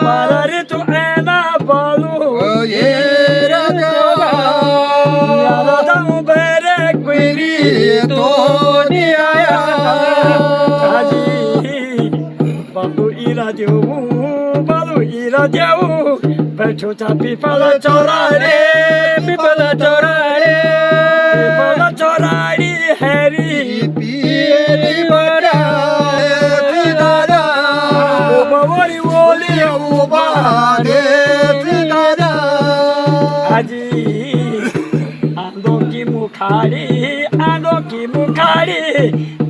Barari tu ena balu yera deva yara dam bere quiri to niaya kaji balu ira deu बैठो था पीपला चौराहे Harry पीरी बड़ा दादा ओ बावरी बोली ओ बादे दादा आजी आंदो की मुखारी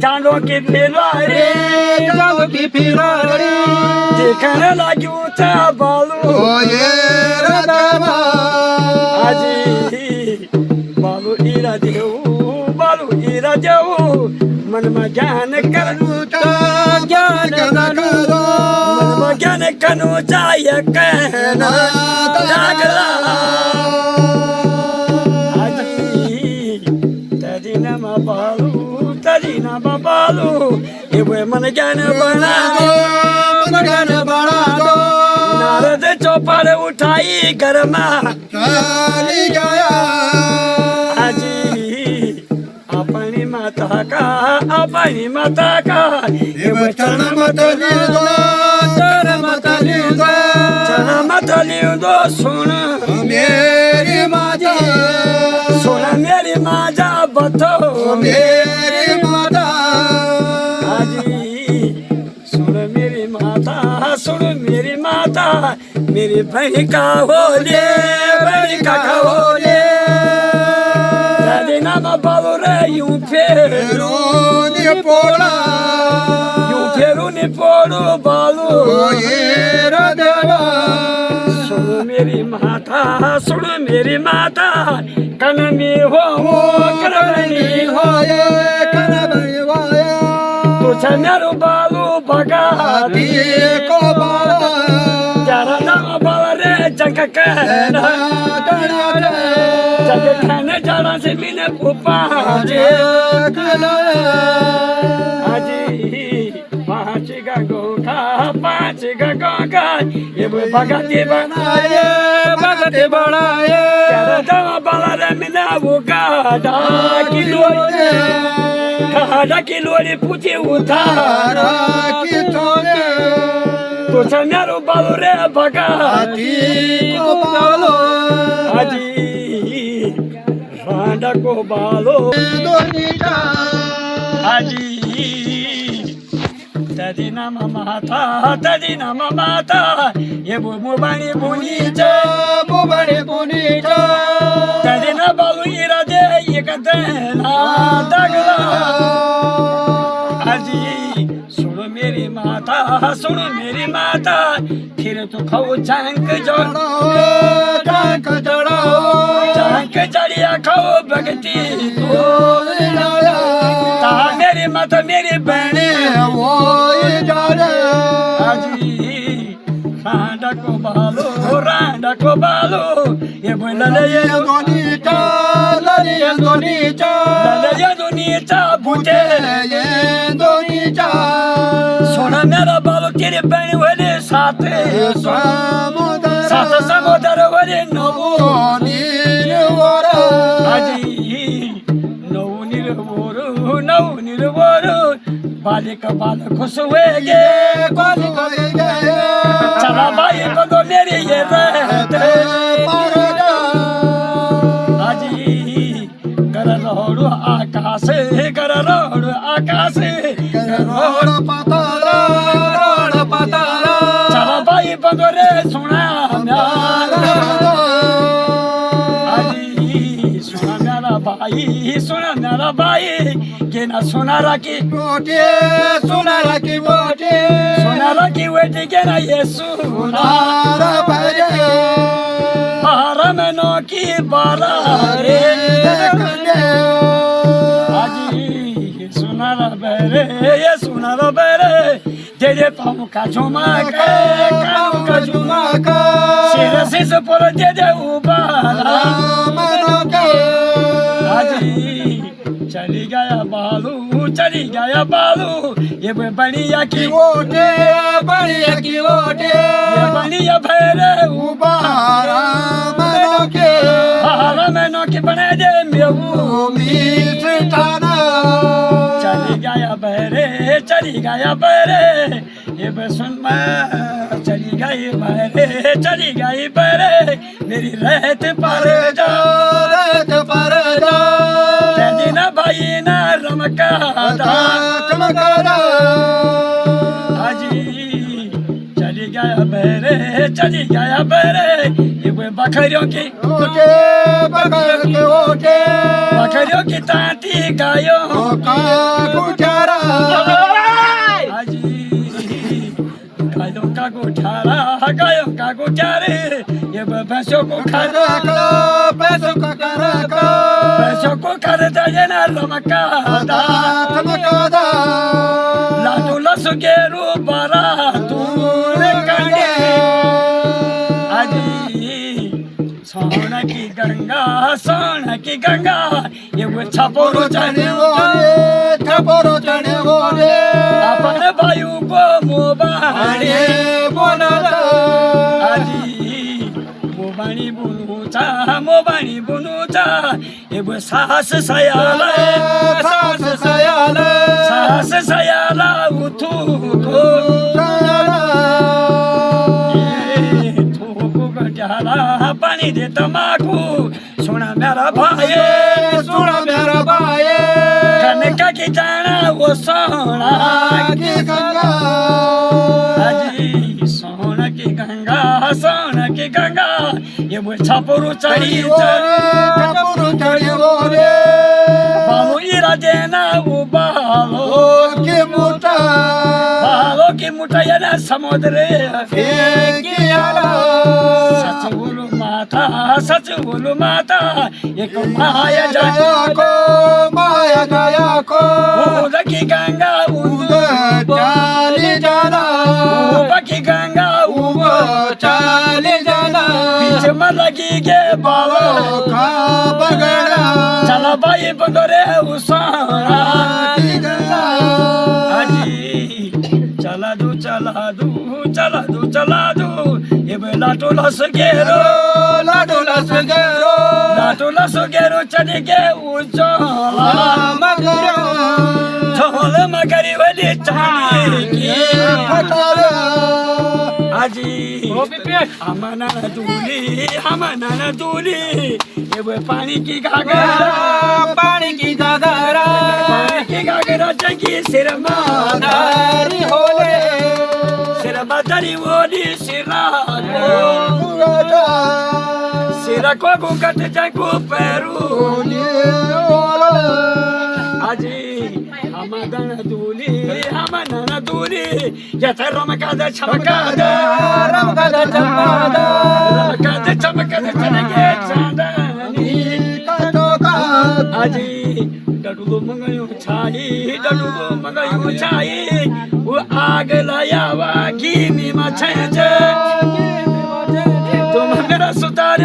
चांदो की फिरारी देखने लगी ऊंचा बालू ये राधा आजी बालू इरा देऊ मन में ज्ञान करू मन में ज्ञान कनु चाहिए कहना जागला आजी तदीना बालू ये वे मन ज्ञान बना दो नारद चौपर उठाई गरमा गया आजी अपनी माता का ये चरण मत लियो दो सुन मेरी माजा बतो मेरी माता आजी सुन मेरी माता मेरी बहन का होले नाम बाबू रे यूं फेरू नि पोड़ो बालू ये राधा सुन मेरी माता कन में हो करबनी हो तुझ मेरू बालू भगा को बाला जरा नाम बाला रे जग कहना जग खाने जाना से मिले पुपा आजी पांच गंगा ये भगती बनाए जरा बाला रे मिला वो गाड़ा की लोरी पूछी उतारा की तोरे तुझ मेरू बालू रे भगाती को बालो आजी भांडा को बालो आजी तदी नाम माता ये मुबानी बुनीचा तदी ना बालू इरा दे ये कदना दगला आजी सुनो मेरी माता फिर तो खाओ चांक जड़िया खाओ भगती मेरी माता मेरी बहने आजी रांडा को बालो ये बोला ले दोनीचा बूटे सोना मेरा बालो तेरे बहने वाले साथ समुद्र वाले नवो आजी नौ निर्वोरु बालिका बाल खुश हुएगे चला भाई को मेरी ये रहते आजी कर आकाश कर रोड आकाश रोड पाताला रोड पाताला चला बाई बंदोरे सुना सुना मेरा भाई के ना सोनारा की बोटे सोनारा की बोटे सोनारा की बेटी के ना ये सोनारा बजे हारा में नो की बाला रे आजी सोनारा बेरे ये सोनारा बेरे दे दे पाऊँ का झुमा का झुमा का सिर से पर दे दे उबाला मनो के चली गया बालू ये बनिया की वोटे बनिया की वोटे ये बनिया भैरे उबारा मनो के हारा मैनो के बने दे मेऊ मीठ ठाना चली गया बहरे ये सुन मैं चली गई बहरे मेरी रहत पर जा तेना भाई ना रमका हाजी चली गया बहरे ये बकरियों की बकरियों की तांती गायों का गुजारा गायों का गुजारे ये भैंसों को पैसों का पैसों को खरीदा ये ना रमका लाडू लसुगेरू बारा तूने कंगे सोना की गंगा ये वो छपोरो चढ़े बोले अपन भाइयों को मोबाने मोबानी बुनुचा ये वो सास सयाला उठू पानी दे तमाकू सुना मेरा भाई कनका की जाना वो सोना की गंगा सोना की गंगा ये वो छपुरु चढ़ी बालू इरा देना वो बालो की मुठा ये ना समुद्र सच बोलो माता एक माया गया को की गंगा चाली जाना की गंगा चाली जाना पीछे में लगी के बालो का बगड़ा चला बाई बंदोरे उसाना चला दू ये लाटो लस गेरो चढ़ के ऊंचा छोल मगरी वाली चांदी की आजी हमना दूली ये पानी की घाघरा चंगी सिर मादारी होले सिर बदरी वोली सिरा को गुकट जगू पैरू आजी हमदन दूली यथा रमकाद चमकाद चलगे चांदनी आजी डडू मंगयू छाई वो आग लायावा घी में मछे तुम मेरा सुतार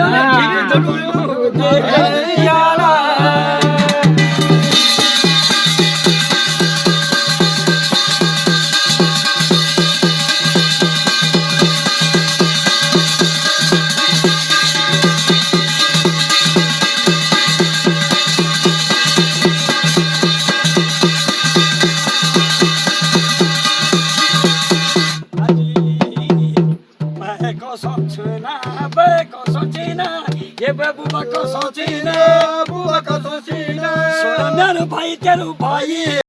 केलू भाई